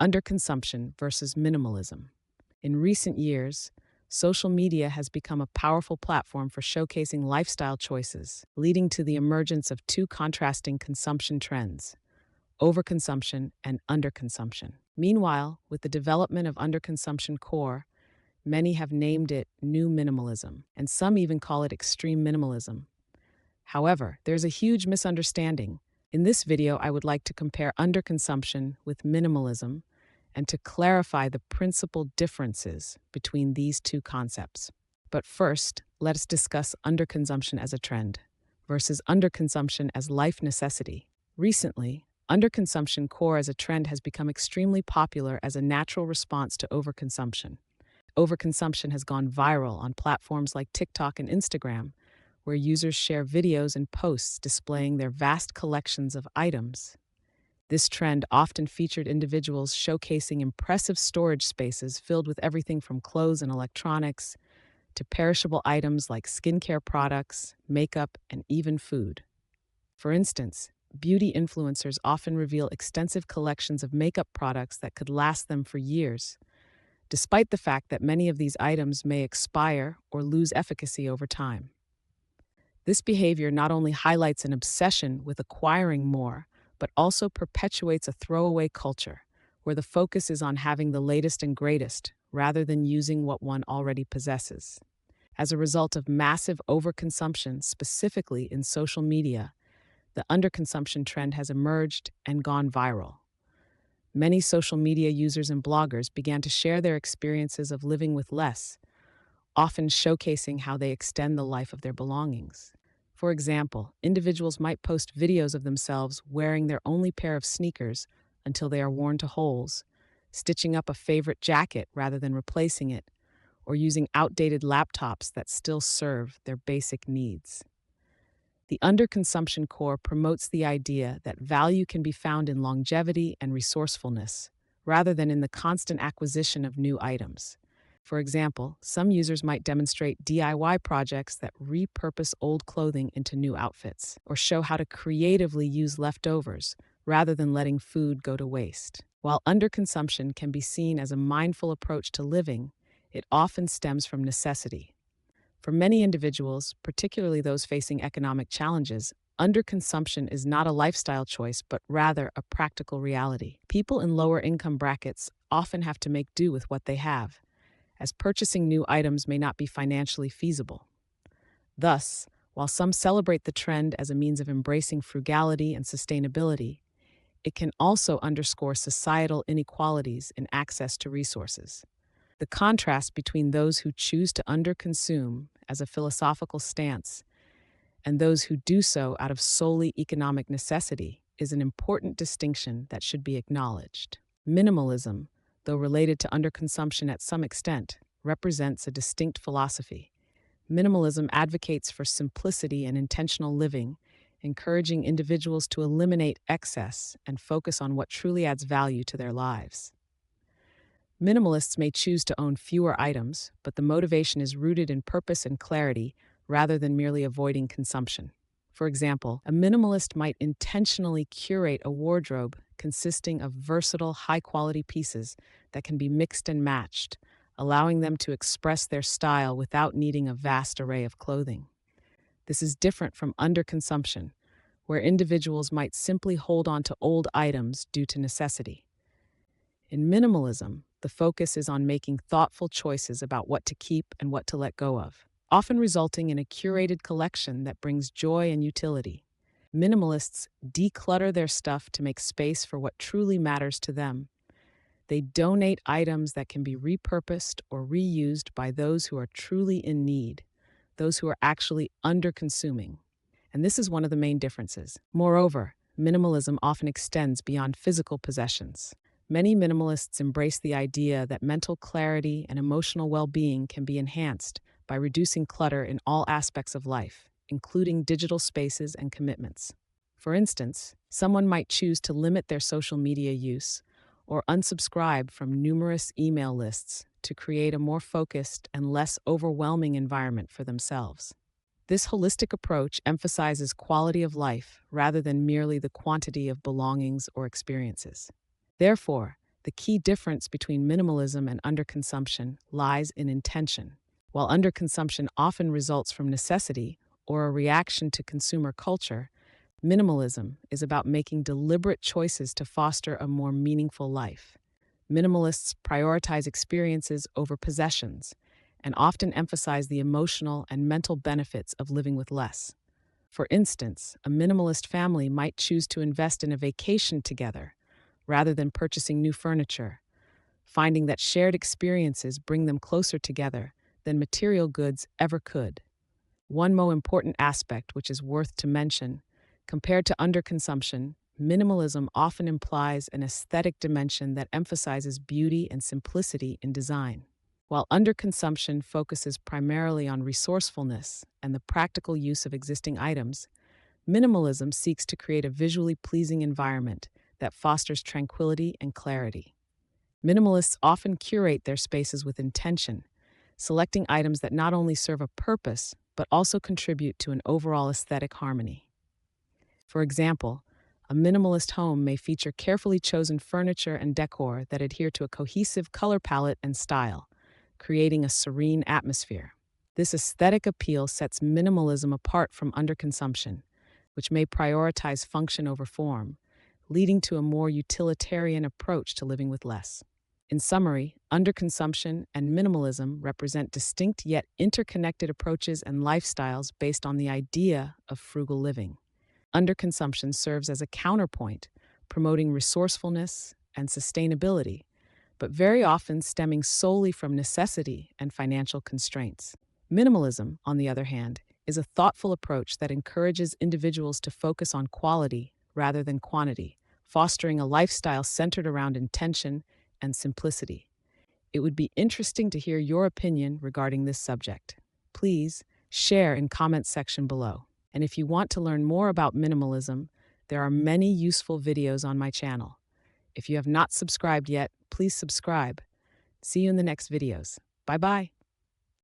Underconsumption versus minimalism. In recent years, social media has become a powerful platform for showcasing lifestyle choices, leading to the emergence of two contrasting consumption trends: overconsumption and underconsumption. Meanwhile, with the development of underconsumption core, many have named it new minimalism, and some even call it extreme minimalism. However, there's a huge misunderstanding. In this video, I would like to compare underconsumption with minimalism and to clarify the principal differences between these two concepts. But first, let us discuss underconsumption as a trend versus underconsumption as life necessity. Recently, underconsumption core as a trend has become extremely popular as a natural response to overconsumption. Overconsumption has gone viral on platforms like TikTok and Instagram, where users share videos and posts displaying their vast collections of items. This trend often featured individuals showcasing impressive storage spaces filled with everything from clothes and electronics to perishable items like skincare products, makeup, and even food. For instance, beauty influencers often reveal extensive collections of makeup products that could last them for years, despite the fact that many of these items may expire or lose efficacy over time. This behavior not only highlights an obsession with acquiring more, but also perpetuates a throwaway culture, where the focus is on having the latest and greatest, rather than using what one already possesses. As a result of massive overconsumption, specifically in social media, the underconsumption trend has emerged and gone viral. Many social media users and bloggers began to share their experiences of living with less, often showcasing how they extend the life of their belongings. For example, individuals might post videos of themselves wearing their only pair of sneakers until they are worn to holes, stitching up a favorite jacket rather than replacing it, or using outdated laptops that still serve their basic needs. The underconsumption core promotes the idea that value can be found in longevity and resourcefulness, rather than in the constant acquisition of new items. For example, some users might demonstrate DIY projects that repurpose old clothing into new outfits, or show how to creatively use leftovers rather than letting food go to waste. While underconsumption can be seen as a mindful approach to living, it often stems from necessity. For many individuals, particularly those facing economic challenges, underconsumption is not a lifestyle choice, but rather a practical reality. People in lower income brackets often have to make do with what they have, as purchasing new items may not be financially feasible. Thus, while some celebrate the trend as a means of embracing frugality and sustainability, it can also underscore societal inequalities in access to resources. The contrast between those who choose to underconsume as a philosophical stance and those who do so out of solely economic necessity is an important distinction that should be acknowledged. Minimalism, though related to underconsumption at some extent, represents a distinct philosophy. Minimalism advocates for simplicity and intentional living, encouraging individuals to eliminate excess and focus on what truly adds value to their lives. Minimalists may choose to own fewer items, but the motivation is rooted in purpose and clarity rather than merely avoiding consumption. For example, a minimalist might intentionally curate a wardrobe consisting of versatile, high-quality pieces that can be mixed and matched, allowing them to express their style without needing a vast array of clothing. This is different from underconsumption, where individuals might simply hold on to old items due to necessity. In minimalism, the focus is on making thoughtful choices about what to keep and what to let go of, often resulting in a curated collection that brings joy and utility. Minimalists declutter their stuff to make space for what truly matters to them. They donate items that can be repurposed or reused by those who are truly in need, those who are actually under-consuming. And this is one of the main differences. Moreover, minimalism often extends beyond physical possessions. Many minimalists embrace the idea that mental clarity and emotional well-being can be enhanced by reducing clutter in all aspects of life, including digital spaces and commitments. For instance, someone might choose to limit their social media use or unsubscribe from numerous email lists to create a more focused and less overwhelming environment for themselves. This holistic approach emphasizes quality of life rather than merely the quantity of belongings or experiences. Therefore, The key difference between minimalism and underconsumption lies in intention. While underconsumption often results from necessity or a reaction to consumer culture, minimalism is about making deliberate choices to foster a more meaningful life. Minimalists prioritize experiences over possessions and often emphasize the emotional and mental benefits of living with less. For instance, a minimalist family might choose to invest in a vacation together rather than purchasing new furniture, finding that shared experiences bring them closer together than material goods ever could. One more important aspect, which is worth to mention, compared to underconsumption, minimalism often implies an aesthetic dimension that emphasizes beauty and simplicity in design. While underconsumption focuses primarily on resourcefulness and the practical use of existing items, minimalism seeks to create a visually pleasing environment that fosters tranquility and clarity. Minimalists often curate their spaces with intention, selecting items that not only serve a purpose, but also contribute to an overall aesthetic harmony. For example, a minimalist home may feature carefully chosen furniture and decor that adhere to a cohesive color palette and style, creating a serene atmosphere. This aesthetic appeal sets minimalism apart from underconsumption, which may prioritize function over form, leading to a more utilitarian approach to living with less. In summary, underconsumption and minimalism represent distinct yet interconnected approaches and lifestyles based on the idea of frugal living. Underconsumption serves as a counterpoint, promoting resourcefulness and sustainability, but very often stemming solely from necessity and financial constraints. Minimalism, on the other hand, is a thoughtful approach that encourages individuals to focus on quality rather than quantity, fostering a lifestyle centered around intention and simplicity. It would be interesting to hear your opinion regarding this subject. Please share in comments section below. And if you want to learn more about minimalism, there are many useful videos on my channel. If you have not subscribed yet, please subscribe. See you in the next videos. Bye-bye.